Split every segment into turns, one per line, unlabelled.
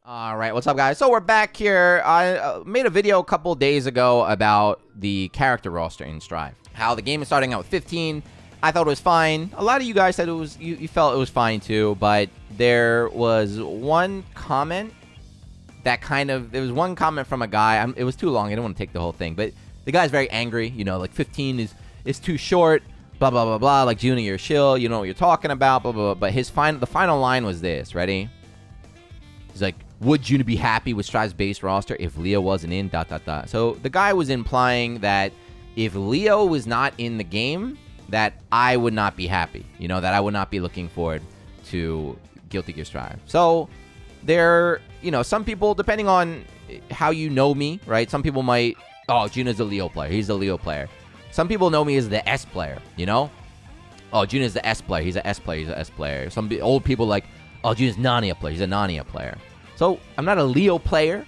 All right, what's up, guys? So we're back here. I made a video a couple days ago about the character roster in Strive. How the game is starting out with 15. I thought it was fine. A lot of you guys said it was. You felt it was fine too, but there was one comment that there was one comment from a guy. It was too long. I didn't want to take the whole thing, but the guy's very angry. You know, like 15 is too short. Blah blah blah blah. Like Juna, you're chill. You know what you're talking about. Blah blah blah. But the final line was this. Ready? He's like, would Juna be happy with Strive's base roster if Leo wasn't in, ... So the guy was implying that if Leo was not in the game, that I would not be happy. You know, that I would not be looking forward to Guilty Gear Strive. So some people, depending on how you know me, right? Some people might, oh, Juna's a Leo player. He's a Leo player. Some people know me as the S player, you know? Oh, Juna's the S player. He's an S player. He's an S player. Some old people like, oh, Juna's Nania player. He's a Nania player. So I'm not a Leo player.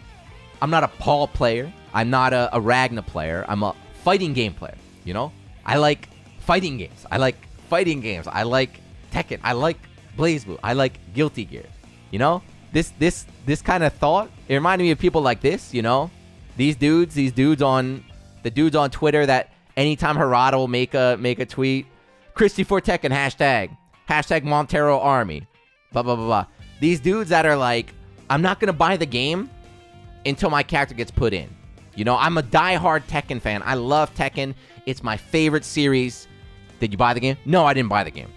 I'm not a Paul player. I'm not a Ragna player. I'm a fighting game player, you know? I like fighting games. I like Tekken. I like BlazBlue. I like Guilty Gear. You know? This kind of thought, it reminded me of people like this, you know? The dudes on Twitter that anytime Harada will make a tweet, Christy for Tekken hashtag Montero Army, blah blah blah blah. These dudes that are like, I'm not gonna buy the game until my character gets put in. You know, I'm a diehard Tekken fan. I love Tekken. It's my favorite series. Did you buy the game? No, I didn't buy the game.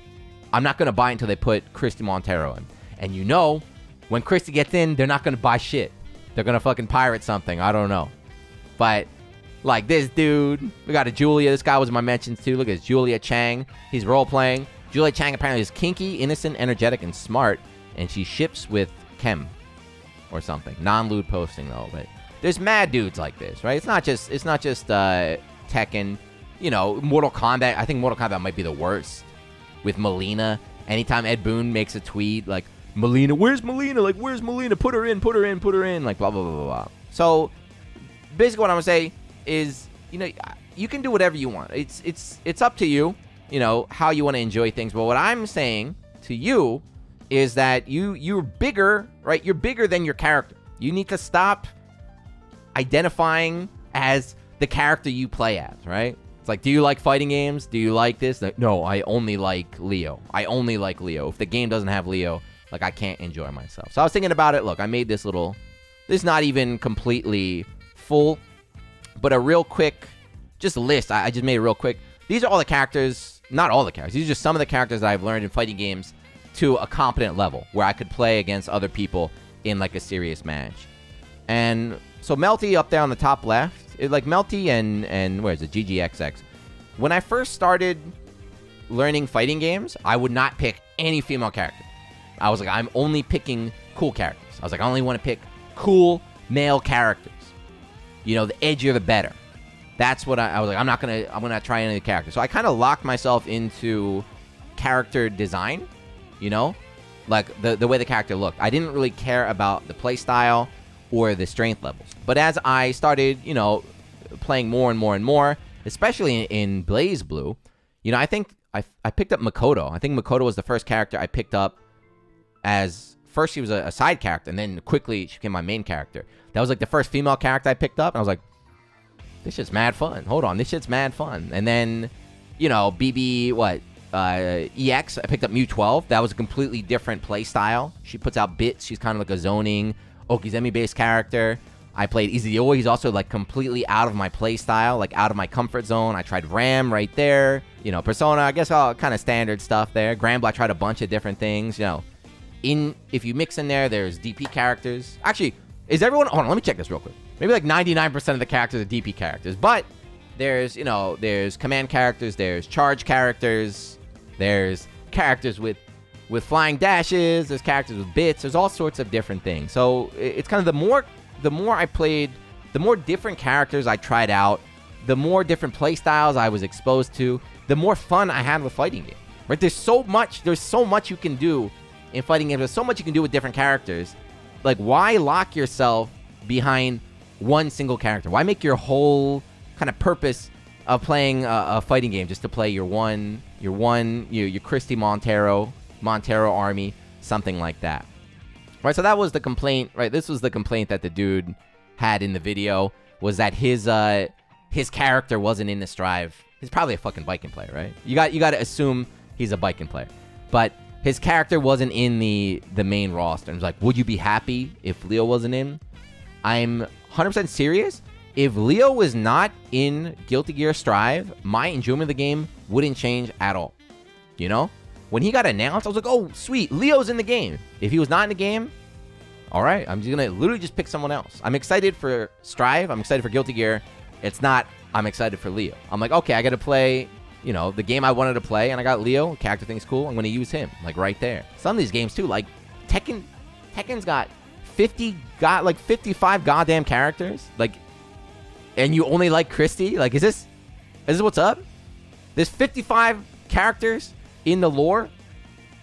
I'm not gonna buy it until they put Christy Montero in. And you know, when Christy gets in, they're not gonna buy shit. They're gonna fucking pirate something. I don't know. But like this dude, we got a Julia. This guy was in my mentions too. Look at this, Julia Chang. He's role playing. Julia Chang apparently is kinky, innocent, energetic, and smart, and she ships with Kem or something. Non-lewd posting though, but there's mad dudes like this, right? It's not just Tekken. You know, Mortal Kombat. I think Mortal Kombat might be the worst with Melina. Anytime Ed Boon makes a tweet like, Melina, where's Melina? Like, where's Melina? Put her in. Like, blah blah blah blah blah. So basically, what I'm gonna say is, you know, you can do whatever you want. It's up to you. You know how you want to enjoy things. But what I'm saying to you is that you're bigger, right? You're bigger than your character. You need to stop identifying as the character you play as, right? It's like, do you like fighting games? Do you like this? No, I only like Leo. If the game doesn't have Leo, like, I can't enjoy myself. So I was thinking about it. Look, I made this is not even completely full, but a real quick, just a list. I just made it real quick. These are all the characters, not all the characters. These are just some of the characters that I've learned in fighting games to a competent level where I could play against other people in like a serious match. And so Melty up there on the top left, like Melty and where is it? GGXX. When I first started learning fighting games, I would not pick any female character. I was like, I'm only picking cool characters. I was like, I only want to pick cool male characters. You know, the edgier the better. That's what I was like, I'm gonna try any character. So I kind of locked myself into character design. You know, like the way the character looked. I didn't really care about the play style or the strength levels. But as I started, you know, playing more and more and more, especially in BlazBlue, you know, I think I picked up Makoto. I think Makoto was the first character I picked up as, first she was a side character, and then quickly she became my main character. That was like the first female character I picked up, and I was like, this shit's mad fun. Hold on, this shit's mad fun. And then, you know, EX, I picked up Mew 12. That was a completely different play style. She puts out bits. She's kind of like a zoning Okizeme based character. I played Izio. He's also like completely out of my play style, like out of my comfort zone. I tried Ram right there. You know, Persona, I guess all kind of standard stuff there. Granblue, I tried a bunch of different things. You know, if you mix in there's DP characters. Actually, is everyone, hold on, let me check this real quick. Maybe like 99% of the characters are DP characters, but there's command characters, there's charge characters, there's characters with flying dashes, there's characters with bits, there's all sorts of different things. So it's kind of the more I played, the more different characters I tried out, the more different play styles I was exposed to, the more fun I had with fighting games. Right? There's so much you can do in fighting games. There's so much you can do with different characters. Like, why lock yourself behind one single character? Why make your whole kind of purpose of playing a fighting game just to play your Christy Montero Army, something like that? Right, so that was the complaint, right? This was the complaint that the dude had in the video, was that his character wasn't in the Strive. He's probably a fucking Viking player, right? You got to assume he's a Viking player. But his character wasn't in the main roster. And it's like, would you be happy if Leo wasn't in? I'm 100% serious. If Leo was not in Guilty Gear Strive, my enjoyment of the game wouldn't change at all. You know? When he got announced, I was like, oh, sweet, Leo's in the game. If he was not in the game, all right, I'm just going to literally just pick someone else. I'm excited for Strive. I'm excited for Guilty Gear. It's not, I'm excited for Leo. I'm like, okay, I got to play, you know, the game I wanted to play, and I got Leo. Character thing's cool. I'm going to use him, like, right there. Some of these games, too, like, Tekken's got 55 goddamn characters. Like, and you only like Christy? Like, is this what's up? There's 55 characters in the lore.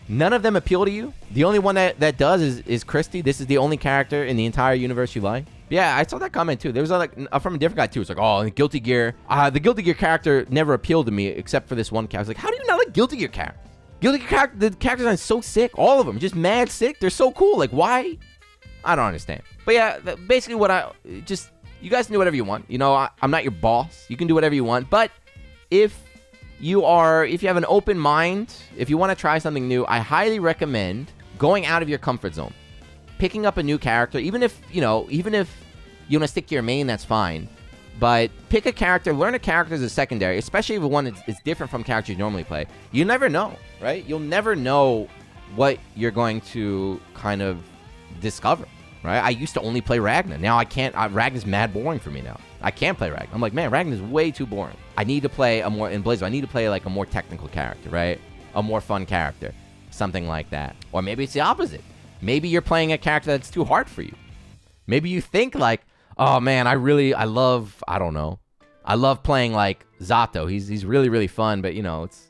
None of them appeal to you. The only one that does is Christy. This is the only character in the entire universe you like. Yeah, I saw that comment too. There was like from a different guy too. It's like, oh, in Guilty Gear, the Guilty Gear character never appealed to me except for this one character. I was like, how do you not like Guilty Gear characters? Guilty Gear the characters are so sick. All of them, just mad sick. They're so cool. Like, why? I don't understand. But yeah, basically you guys can do whatever you want. You know, I'm not your boss. You can do whatever you want. But if you have an open mind, if you want to try something new, I highly recommend going out of your comfort zone, picking up a new character. Even if you want to stick to your main, that's fine. But pick a character, learn a character as a secondary, especially if one is different from characters you normally play. You never know, right? You'll never know what you're going to kind of discover, right? I used to only play Ragnar. Now I can't. Ragnar's mad boring for me now. I can't play Ragnar. I'm like, man, Ragnar's way too boring. I need to play in Blazer, I need to play like a more technical character, right? A more fun character. Something like that. Or maybe it's the opposite. Maybe you're playing a character that's too hard for you. Maybe you think like, oh man, I love playing like Zato. He's really, really fun, but you know, it's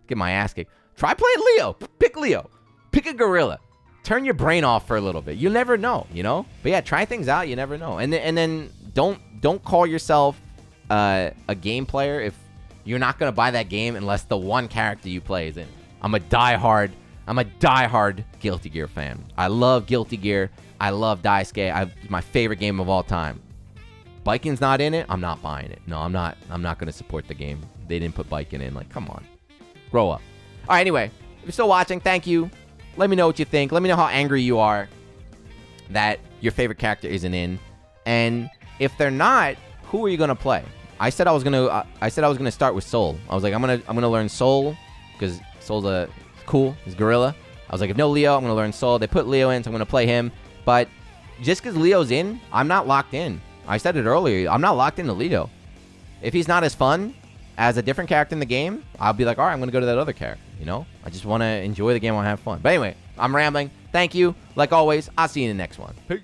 get my ass kicked. Try playing Leo. Pick Leo. Pick a gorilla. Turn your brain off for a little bit. You never know, you know? But yeah, try things out. You never know. And then don't call yourself a game player if you're not going to buy that game unless the one character you play is in it. I'm a diehard Guilty Gear fan. I love Guilty Gear. I love Daisuke. It's my favorite game of all time. Viking's not in it. I'm not buying it. No, I'm not going to support the game. They didn't put Viking in. Like, come on. Grow up. All right, anyway. If you're still watching, thank you. Let me know what you think. Let me know how angry you are that your favorite character isn't in. And if they're not, who are you going to play? I said I was going to start with Soul. I was like, I'm going to learn Soul because Soul's cool. He's Gorilla. I was like, if no Leo, I'm going to learn Soul. They put Leo in, so I'm going to play him. But just because Leo's in, I'm not locked in. I said it earlier. I'm not locked into Leo. If he's not as fun as a different character in the game, I'll be like, all right, I'm going to go to that other character. You know? I just want to enjoy the game. I want to have fun. But anyway, I'm rambling. Thank you. Like always, I'll see you in the next one. Peace.